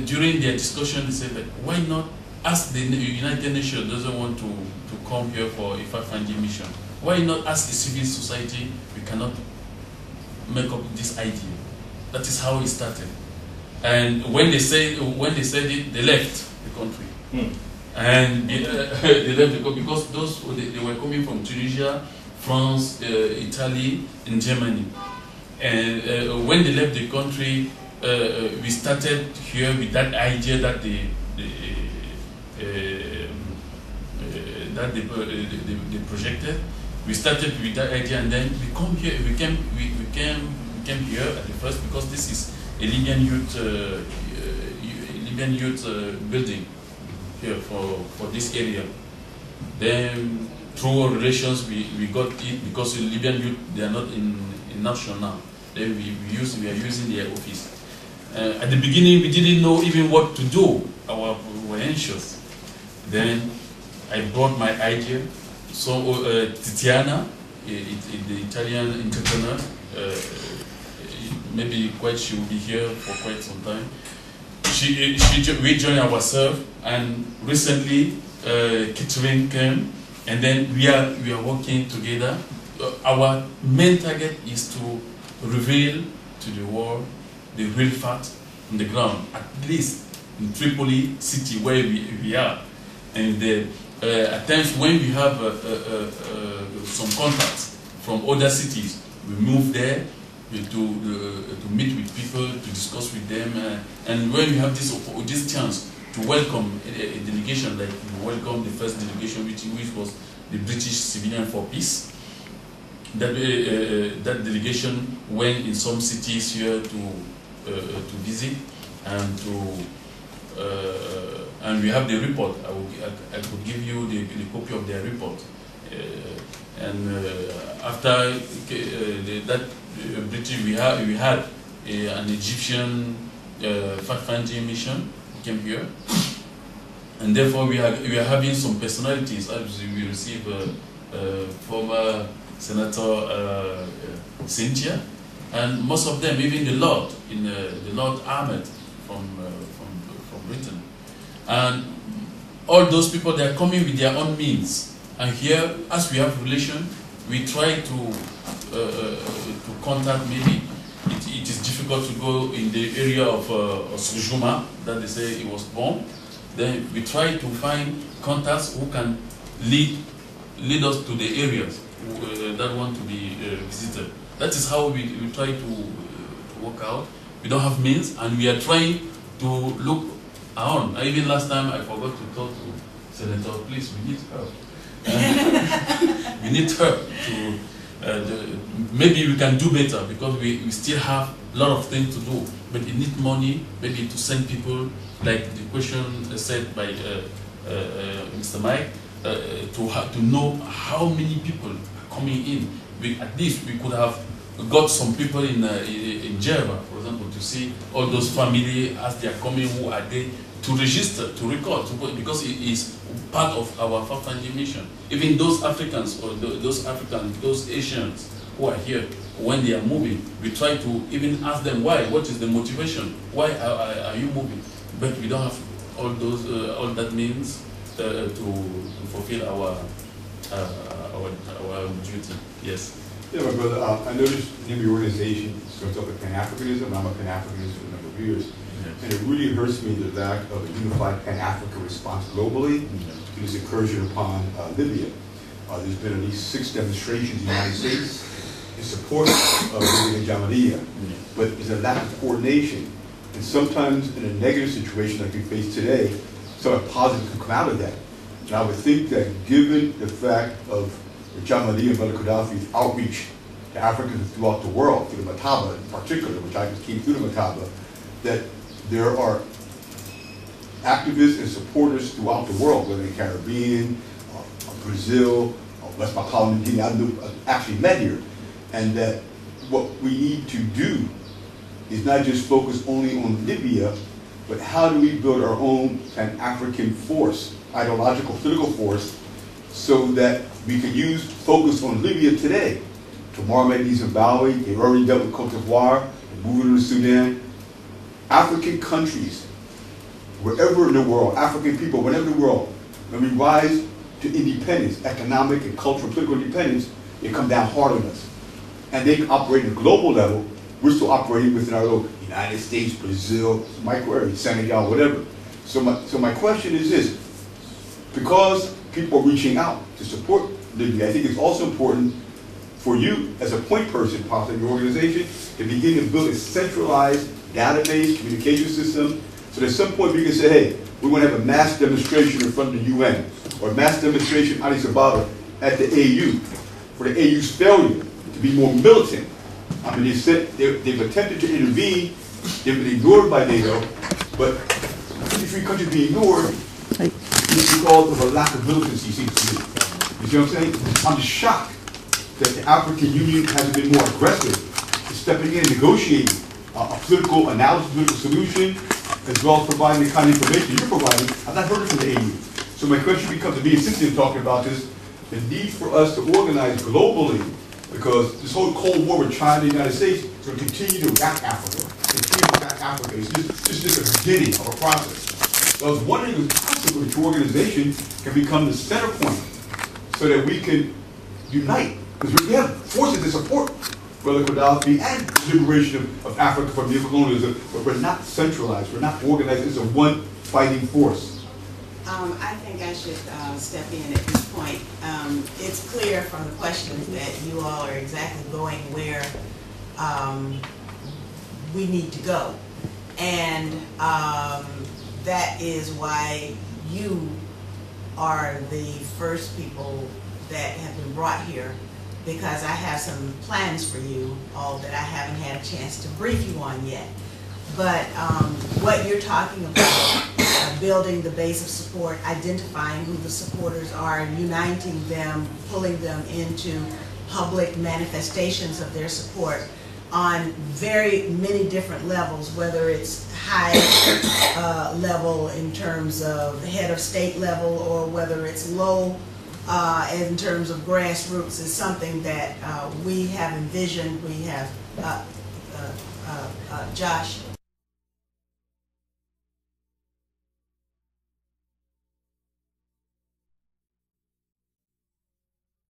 during their discussion, they said, like, why not ask the United Nations doesn't want to come here for a fact-finding mission? Why not ask the civil society? We cannot make up this idea. That is how it started. And when they said it, they left the country. And they left the country because they were coming from Tunisia, France, Italy, and Germany. And when they left the country, we started here with that idea that they projected. We started with that idea, and then we come here. We came here at the first because this is a Libyan youth building here for this area. Then through our relations, we got it because in Libyan youth they are not in national now. Then we are using their office. At the beginning, we didn't know even what to do. We were anxious. Then I brought my idea. So Tiziana, the Italian entrepreneur, maybe she will be here for quite some time. We joined ourselves, and recently Catherine came, and then we are working together. Our main target is to reveal to the world the real fact on the ground, at least in Tripoli city where we are. And at times when we have some contacts from other cities, we move there to meet with people, to discuss with them. And when we have this chance to welcome a delegation, like we welcome the first delegation, which was the British Civilian for Peace. That delegation went in some cities here to visit and and we have the report. I could give you the copy of their report. After that British, we had an Egyptian fact-finding mission who came here, and therefore we are having some personalities. As we receive former Senator Cynthia, and most of them, even the Lord Ahmed from Britain, and all those people, they are coming with their own means. And here, as we have relation, we try to contact. Maybe it is difficult to go in the area of Sujuma that they say it was bombed. Then we try to find contacts who can lead us to the areas that want to be visited. That is how we try to work out. We don't have means, and we are trying to look around. Even last time I forgot to talk to Senator. Please, we need help. We need help to. Maybe we can do better because we still have a lot of things to do. But we need money, maybe to send people, like the question said by Mr. Mike, to know how many people are coming in. At least we could have got some people in Java, for example, to see all those families as they are coming, who are they, to register, to record, because it is part of our fact-finding mission. Even those Africans or those Asians who are here, when they are moving, we try to even ask them why. What is the motivation? Why are you moving? But we don't have all that means to fulfill our duty. Yes. Yeah, my brother. I noticed the name of your organization starts off with Pan-Africanism. I'm a Pan-Africanist for a number of years. And it really hurts me the lack of a unified Pan-African response globally to this incursion upon Libya. There's been at least 6 demonstrations in the United States in support of Libya and Jamahiriya. But there's a lack of coordination. And sometimes in a negative situation like we face today, something positive can come out of that. And I would think that given the fact of Jamahiriya and Brother Gaddafi's outreach to Africans throughout the world, through the Mataba in particular, which I just came through the Mataba, that there are activists and supporters throughout the world, whether in the Caribbean, Brazil, West Papua Guinea, I've actually met here, and that what we need to do is not just focus only on Libya, but how do we build our own Pan-African force, ideological, political force, so that we can focus on Libya today. Tomorrow maybe Zimbabwe, they've already dealt with Cote d'Ivoire, they're moving to Sudan. African countries wherever in the world, African people, wherever in the world, when we rise to independence, economic and cultural and political independence, they come down hard on us. And they can operate at a global level. We're still operating within our little United States, Brazil, micro area, Senegal, whatever. So my question is this: because people are reaching out to support Libya, I think it's also important for you as a point person, possibly in your organization, to begin to build a centralized database, communication system, so that at some point we can say, hey, we want to have a mass demonstration in front of the UN, or a mass demonstration in Addis Ababa at the AU, for the AU's failure to be more militant. I mean, they've attempted to intervene, they've been ignored by NATO, but 53 countries being ignored is because of a lack of militancy, seems to me. You see what I'm saying? I'm just shocked that the African Union hasn't been more aggressive in stepping in and negotiating a political analysis, political solution, as well as providing the kind of information you're providing. I've not heard it from the AU. So my question becomes, to me and Cynthia talking about this, the need for us to organize globally, because this whole Cold War with China and the United States is going to continue to attack Africa. It's just the beginning of a process. So I was wondering if it's possible that your organization can become the center point so that we can unite. Because we have forces to support Brother Gaddafi and the liberation of Africa from neocolonialism, but we're not centralized, we're not organized as a one fighting force. I think I should step in at this point. It's clear from the questions that you all are exactly going where we need to go. And that is why you are the first people that have been brought here, because I have some plans for you all that I haven't had a chance to brief you on yet. But what you're talking about, building the base of support, identifying who the supporters are, uniting them, pulling them into public manifestations of their support on very many different levels, whether it's high level in terms of head of state level, or whether it's low in terms of grassroots, is something that we have envisioned. We have Josh